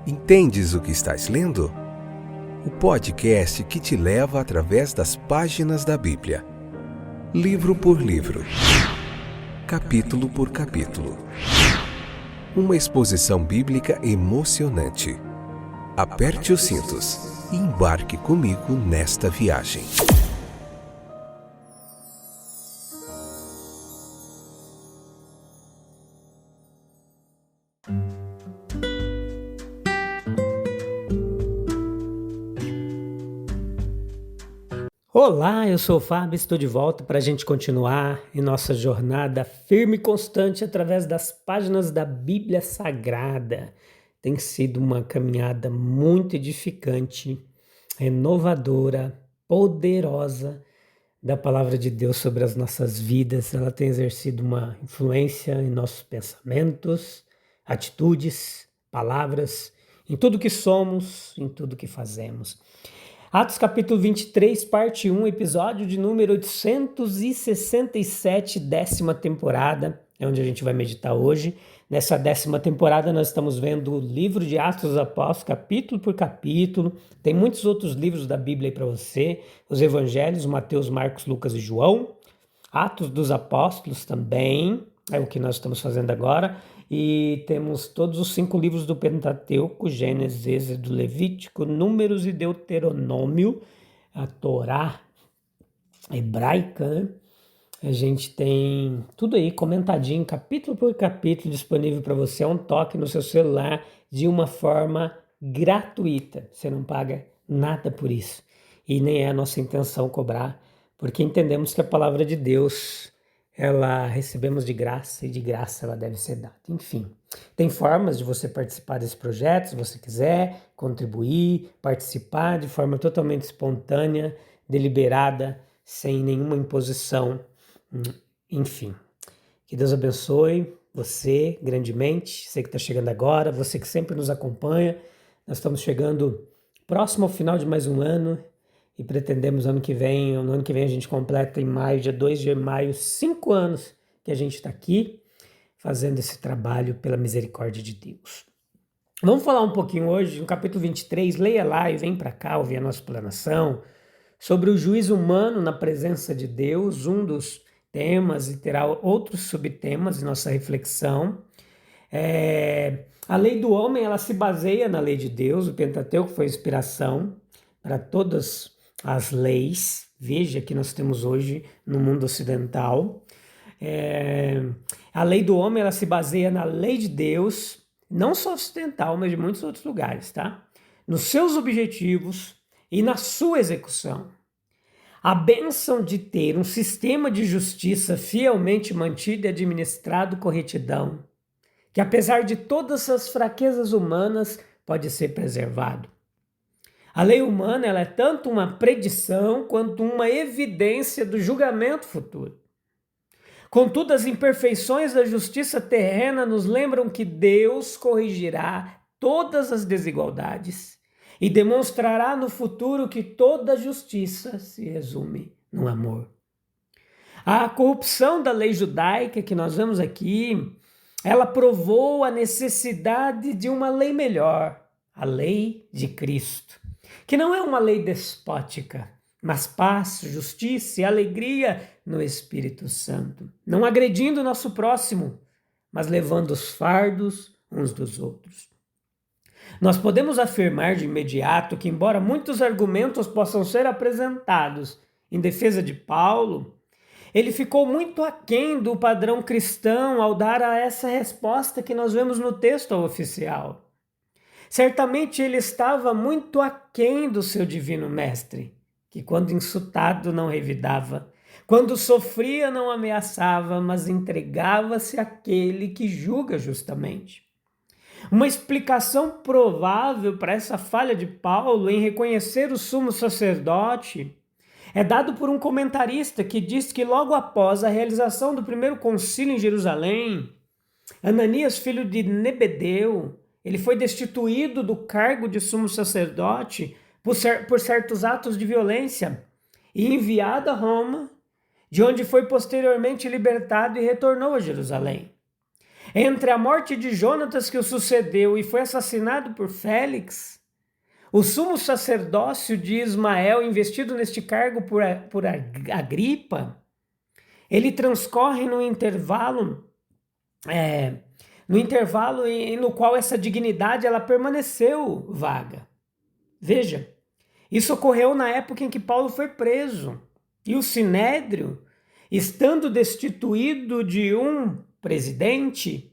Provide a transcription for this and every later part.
Entendes o que estás lendo? O podcast que te leva através das páginas da Bíblia. Livro por livro. Capítulo por capítulo. Uma exposição bíblica emocionante. Aperte os cintos e embarque comigo nesta viagem. Olá, eu sou o Fábio, estou de volta para a gente continuar em nossa jornada firme e constante através das páginas da Bíblia Sagrada. Tem sido uma caminhada muito edificante, renovadora, poderosa da Palavra de Deus sobre as nossas vidas. Ela tem exercido uma influência em nossos pensamentos, atitudes, palavras, em tudo que somos, em tudo que fazemos. Atos capítulo 23, parte 1, episódio de número 867, 10ª temporada, é onde a gente vai meditar hoje. Nessa 10ª temporada nós estamos vendo o livro de Atos dos Apóstolos, capítulo por capítulo. Tem muitos outros livros da Bíblia aí para você, os Evangelhos, Mateus, Marcos, Lucas e João. Atos dos Apóstolos também, é o que nós estamos fazendo agora. E temos todos os 5 livros do Pentateuco, Gênesis, Êxodo, Levítico, Números e Deuteronômio, a Torá hebraica, né? A gente tem tudo aí comentadinho, capítulo por capítulo, disponível para você, um toque no seu celular, de uma forma gratuita. Você não paga nada por isso. E nem é a nossa intenção cobrar, porque entendemos que a palavra de Deus, ela recebemos de graça e de graça ela deve ser dada. Enfim, tem formas de você participar desse projeto, se você quiser contribuir, participar de forma totalmente espontânea, deliberada, sem nenhuma imposição. Enfim, que Deus abençoe você grandemente, você que está chegando agora, você que sempre nos acompanha. Nós estamos chegando próximo ao final de mais um ano, e pretendemos no ano que vem a gente completa em maio, dia 2 de maio, 5 anos que a gente está aqui fazendo esse trabalho pela misericórdia de Deus. Vamos falar um pouquinho hoje, no capítulo 23, leia lá e vem para cá ouvir a nossa explanação, sobre o juízo humano na presença de Deus, um dos temas, e terá outros subtemas em nossa reflexão. A lei do homem, ela se baseia na lei de Deus, o Pentateuco foi inspiração para todas as leis, veja, que nós temos hoje no mundo ocidental. A lei do homem, ela se baseia na lei de Deus, não só ocidental, mas de muitos outros lugares, tá? Nos seus objetivos e na sua execução. A bênção de ter um sistema de justiça fielmente mantido e administrado com retidão, que apesar de todas as fraquezas humanas, pode ser preservado. A lei humana, ela é tanto uma predição quanto uma evidência do julgamento futuro. Contudo, as imperfeições da justiça terrena nos lembram que Deus corrigirá todas as desigualdades e demonstrará no futuro que toda justiça se resume no amor. A corrupção da lei judaica que nós vemos aqui, ela provou a necessidade de uma lei melhor, a lei de Cristo, que não é uma lei despótica, mas paz, justiça e alegria no Espírito Santo, não agredindo o nosso próximo, mas levando os fardos uns dos outros. Nós podemos afirmar de imediato que, embora muitos argumentos possam ser apresentados em defesa de Paulo, ele ficou muito aquém do padrão cristão ao dar a essa resposta que nós vemos no texto oficial. Certamente ele estava muito aquém do seu divino mestre, que quando insultado não revidava, quando sofria não ameaçava, mas entregava-se àquele que julga justamente. Uma explicação provável para essa falha de Paulo em reconhecer o sumo sacerdote é dado por um comentarista que diz que logo após a realização do primeiro concílio em Jerusalém, Ananias, filho de Zebedeu, ele foi destituído do cargo de sumo sacerdote por certos atos de violência e enviado a Roma, de onde foi posteriormente libertado e retornou a Jerusalém. Entre a morte de Jonatas, que o sucedeu e foi assassinado por Félix, o sumo sacerdócio de Ismael, investido neste cargo por Agripa, ele transcorre no intervalo no qual essa dignidade ela permaneceu vaga. Veja, isso ocorreu na época em que Paulo foi preso, e o Sinédrio, estando destituído de um presidente,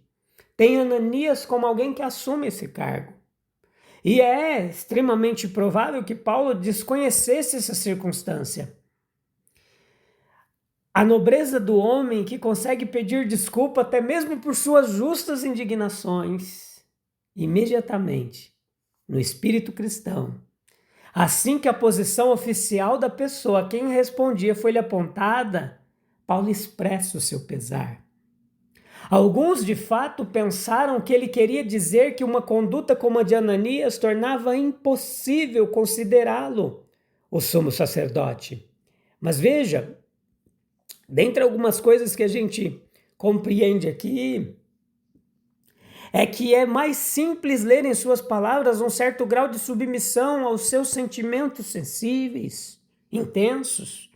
tem Ananias como alguém que assume esse cargo. E é extremamente provável que Paulo desconhecesse essa circunstância. A nobreza do homem que consegue pedir desculpa até mesmo por suas justas indignações, imediatamente, no espírito cristão, assim que a posição oficial da pessoa a quem respondia foi-lhe apontada, Paulo expressa o seu pesar. Alguns, de fato, pensaram que ele queria dizer que uma conduta como a de Ananias tornava impossível considerá-lo o sumo sacerdote. Mas veja, dentre algumas coisas que a gente compreende aqui, é que é mais simples ler em suas palavras um certo grau de submissão aos seus sentimentos sensíveis, intensos.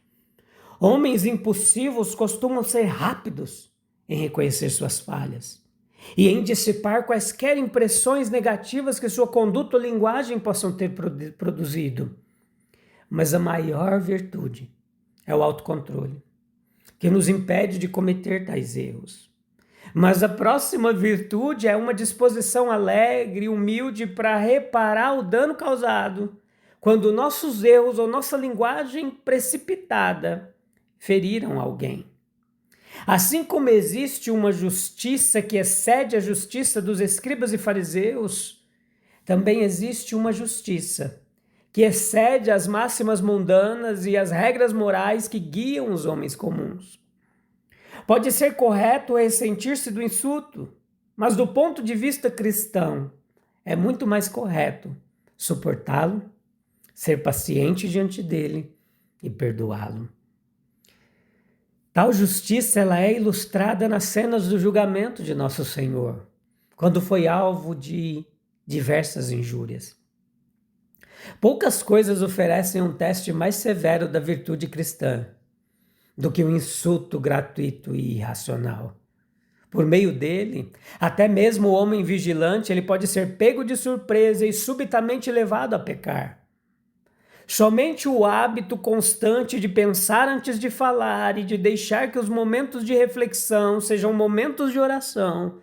Homens impulsivos costumam ser rápidos em reconhecer suas falhas e em dissipar quaisquer impressões negativas que sua conduta ou linguagem possam ter produzido. Mas a maior virtude é o autocontrole, que nos impede de cometer tais erros. Mas a próxima virtude é uma disposição alegre e humilde para reparar o dano causado quando nossos erros ou nossa linguagem precipitada feriram alguém. Assim como existe uma justiça que excede a justiça dos escribas e fariseus, também existe uma justiça que excede as máximas mundanas e as regras morais que guiam os homens comuns. Pode ser correto ressentir-se do insulto, mas do ponto de vista cristão, é muito mais correto suportá-lo, ser paciente diante dele e perdoá-lo. Tal justiça ela é ilustrada nas cenas do julgamento de Nosso Senhor, quando foi alvo de diversas injúrias. Poucas coisas oferecem um teste mais severo da virtude cristã do que o insulto gratuito e irracional. Por meio dele, até mesmo o homem vigilante ele pode ser pego de surpresa e subitamente levado a pecar. Somente o hábito constante de pensar antes de falar e de deixar que os momentos de reflexão sejam momentos de oração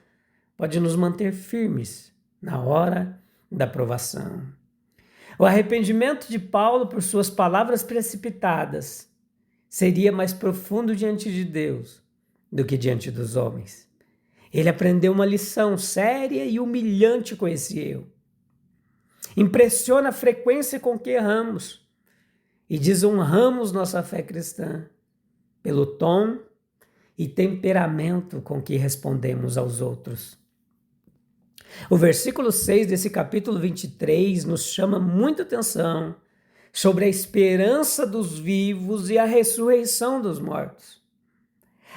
pode nos manter firmes na hora da provação. O arrependimento de Paulo por suas palavras precipitadas seria mais profundo diante de Deus do que diante dos homens. Ele aprendeu uma lição séria e humilhante com esse erro. Impressiona a frequência com que erramos e desonramos nossa fé cristã pelo tom e temperamento com que respondemos aos outros. O versículo 6 desse capítulo 23 nos chama muita atenção sobre a esperança dos vivos e a ressurreição dos mortos.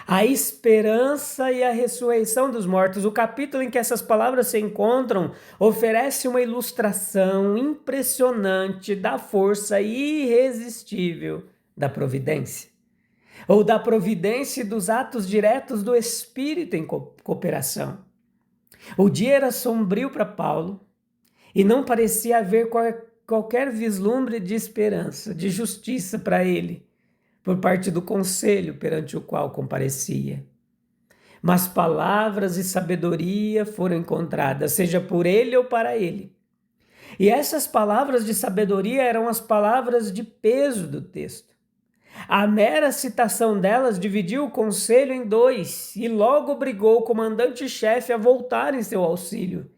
A esperança e a ressurreição dos mortos. O capítulo em que essas palavras se encontram oferece uma ilustração impressionante da força irresistível da providência, ou da providência e dos atos diretos do Espírito em cooperação. O dia era sombrio para Paulo e não parecia haver qualquer vislumbre de esperança, de justiça para ele, por parte do conselho perante o qual comparecia. Mas palavras e sabedoria foram encontradas, seja por ele ou para ele. E essas palavras de sabedoria eram as palavras de peso do texto. A mera citação delas dividiu o conselho em dois e logo obrigou o comandante-chefe a voltar em seu auxílio,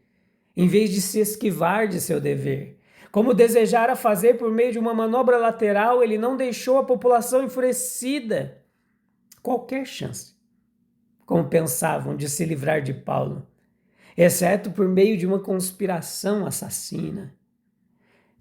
em vez de se esquivar de seu dever. Como desejara fazer por meio de uma manobra lateral, ele não deixou a população enfurecida qualquer chance, como pensavam, de se livrar de Paulo, exceto por meio de uma conspiração assassina.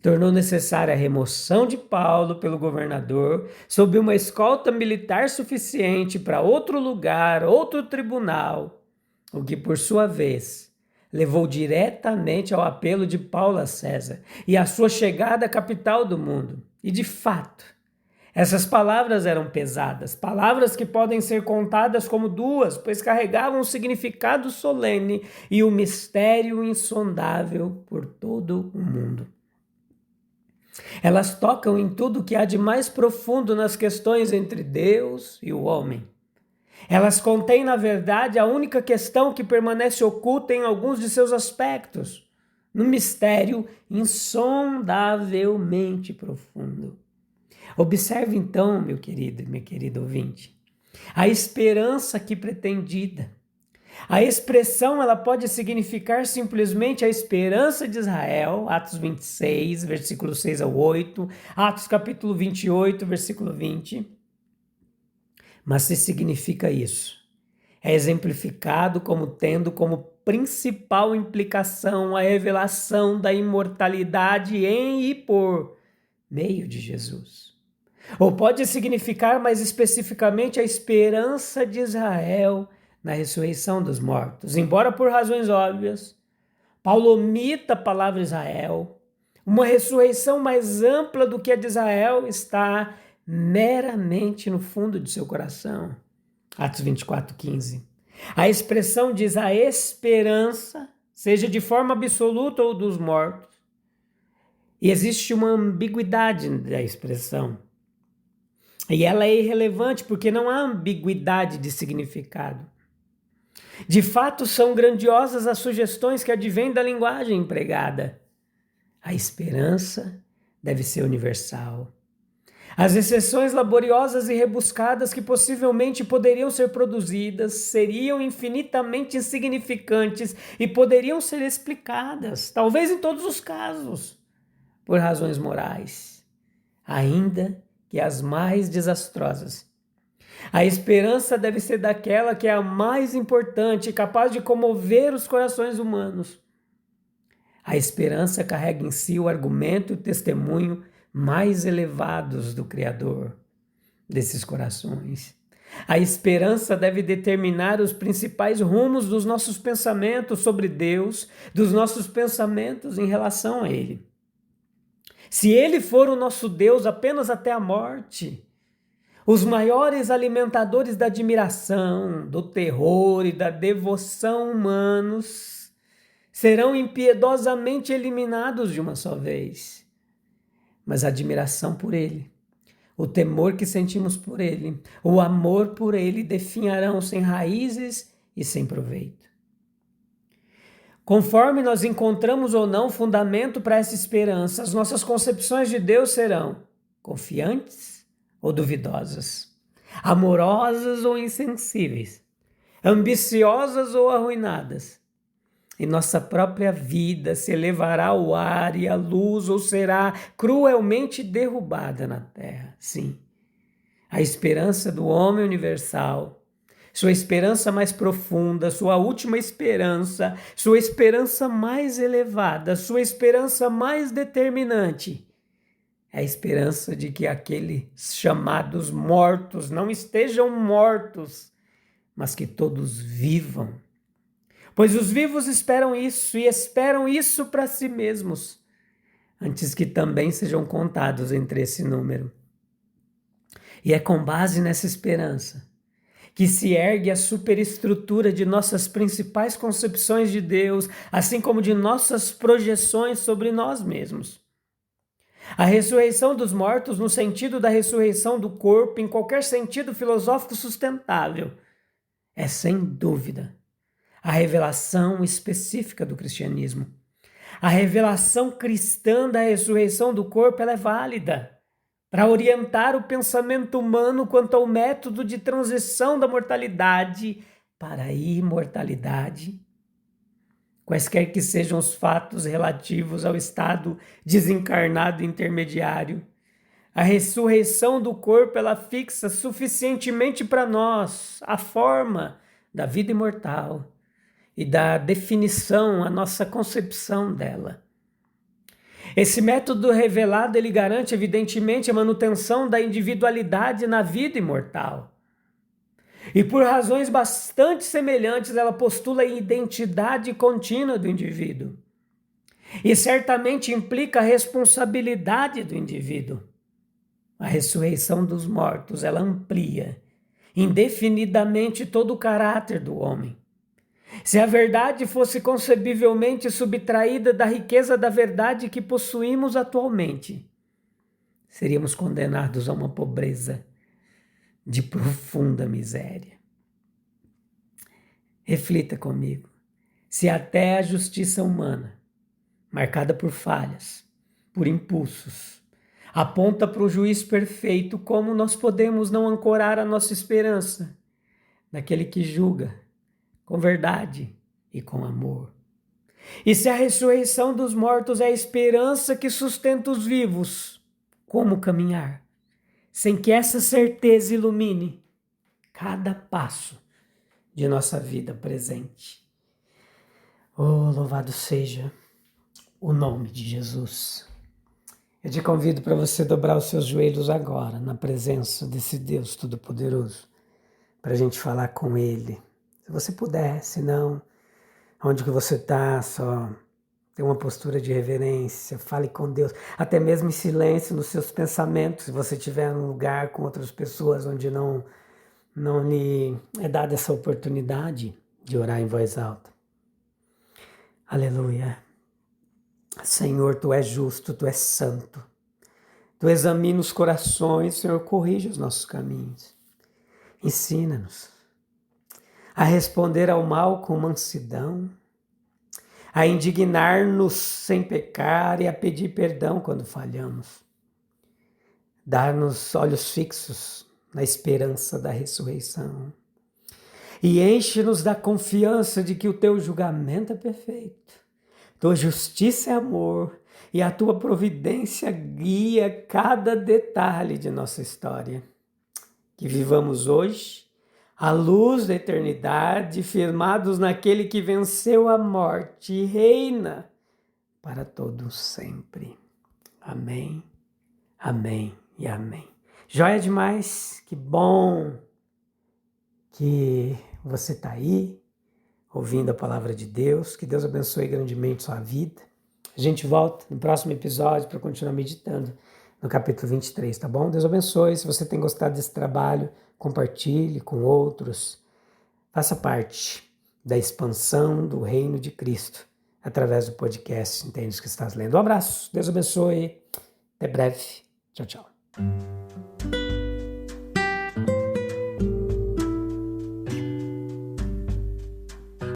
Tornou necessária a remoção de Paulo pelo governador sob uma escolta militar suficiente para outro lugar, outro tribunal, o que por sua vez levou diretamente ao apelo de Paulo a César e à sua chegada à capital do mundo. E de fato, essas palavras eram pesadas, palavras que podem ser contadas como duas, pois carregavam um significado solene e um mistério insondável por todo o mundo. Elas tocam em tudo que há de mais profundo nas questões entre Deus e o homem. Elas contêm, na verdade, a única questão que permanece oculta em alguns de seus aspectos, num mistério insondavelmente profundo. Observe então, meu querido e minha querida ouvinte, a esperança aqui pretendida. A expressão ela pode significar simplesmente a esperança de Israel, Atos 26, versículo 6 ao 8, Atos capítulo 28, versículo 20. Mas se significa isso, é exemplificado como tendo como principal implicação a revelação da imortalidade em e por meio de Jesus. Ou pode significar mais especificamente a esperança de Israel na ressurreição dos mortos. Embora por razões óbvias, Paulo omita a palavra Israel, uma ressurreição mais ampla do que a de Israel está meramente no fundo de seu coração. Atos 24:15. A expressão diz a esperança, seja de forma absoluta ou dos mortos. E existe uma ambiguidade da expressão. E ela é irrelevante porque não há ambiguidade de significado. De fato, são grandiosas as sugestões que advêm da linguagem empregada. A esperança deve ser universal. As exceções laboriosas e rebuscadas que possivelmente poderiam ser produzidas seriam infinitamente insignificantes e poderiam ser explicadas, talvez em todos os casos, por razões morais, ainda que as mais desastrosas. A esperança deve ser daquela que é a mais importante, capaz de comover os corações humanos. A esperança carrega em si o argumento e o testemunho mais elevados do Criador desses corações. A esperança deve determinar os principais rumos dos nossos pensamentos sobre Deus, dos nossos pensamentos em relação a Ele. Se Ele for o nosso Deus apenas até a morte, os maiores alimentadores da admiração, do terror e da devoção humanos serão impiedosamente eliminados de uma só vez. Mas a admiração por Ele, o temor que sentimos por Ele, o amor por Ele definharão sem raízes e sem proveito. Conforme nós encontramos ou não fundamento para essa esperança, as nossas concepções de Deus serão confiantes ou duvidosas, amorosas ou insensíveis, ambiciosas ou arruinadas. E nossa própria vida se elevará ao ar e à luz ou será cruelmente derrubada na terra. Sim, a esperança do homem universal, sua esperança mais profunda, sua última esperança, sua esperança mais elevada, sua esperança mais determinante, é a esperança de que aqueles chamados mortos não estejam mortos, mas que todos vivam. Pois os vivos esperam isso e esperam isso para si mesmos, antes que também sejam contados entre esse número. E é com base nessa esperança que se ergue a superestrutura de nossas principais concepções de Deus, assim como de nossas projeções sobre nós mesmos. A ressurreição dos mortos, no sentido da ressurreição do corpo, em qualquer sentido filosófico sustentável, é sem dúvida a revelação específica do cristianismo. A revelação cristã da ressurreição do corpo ela é válida para orientar o pensamento humano quanto ao método de transição da mortalidade para a imortalidade. Quaisquer que sejam os fatos relativos ao estado desencarnado intermediário, a ressurreição do corpo ela fixa suficientemente para nós a forma da vida imortal e da definição, a nossa concepção dela. Esse método revelado, ele garante evidentemente a manutenção da individualidade na vida imortal. E por razões bastante semelhantes, ela postula a identidade contínua do indivíduo. E certamente implica a responsabilidade do indivíduo. A ressurreição dos mortos, ela amplia indefinidamente todo o caráter do homem. Se a verdade fosse concebivelmente subtraída da riqueza da verdade que possuímos atualmente, seríamos condenados a uma pobreza de profunda miséria. Reflita comigo. Se até a justiça humana, marcada por falhas, por impulsos, aponta para o juiz perfeito, como nós podemos não ancorar a nossa esperança naquele que julga com verdade e com amor? E se a ressurreição dos mortos é a esperança que sustenta os vivos, como caminhar sem que essa certeza ilumine cada passo de nossa vida presente? Oh, louvado seja o nome de Jesus. Eu te convido para você dobrar os seus joelhos agora, na presença desse Deus Todo-Poderoso, para a gente falar com Ele. Se você puder, se não, onde que você está, só tem uma postura de reverência, fale com Deus, até mesmo em silêncio nos seus pensamentos, se você estiver num lugar com outras pessoas onde não lhe é dada essa oportunidade de orar em voz alta. Aleluia. Senhor, Tu és justo, Tu és santo. Tu examina os corações, Senhor, corrige os nossos caminhos. Ensina-nos a responder ao mal com mansidão, a indignar-nos sem pecar e a pedir perdão quando falhamos. Dar-nos olhos fixos na esperança da ressurreição. E enche-nos da confiança de que o Teu julgamento é perfeito. Tua justiça é amor e a Tua providência guia cada detalhe de nossa história. Que vivamos hoje à luz da eternidade, firmados naquele que venceu a morte e reina para todos sempre. Amém, amém e amém. Joia demais, que bom que você está aí, ouvindo a palavra de Deus. Que Deus abençoe grandemente sua vida. A gente volta no próximo episódio para continuar meditando no capítulo 23, tá bom? Deus abençoe. Se você tem gostado desse trabalho, compartilhe com outros. Faça parte da expansão do reino de Cristo através do podcast Entende o que Estás Lendo. Um abraço. Deus abençoe. Até breve. Tchau, tchau.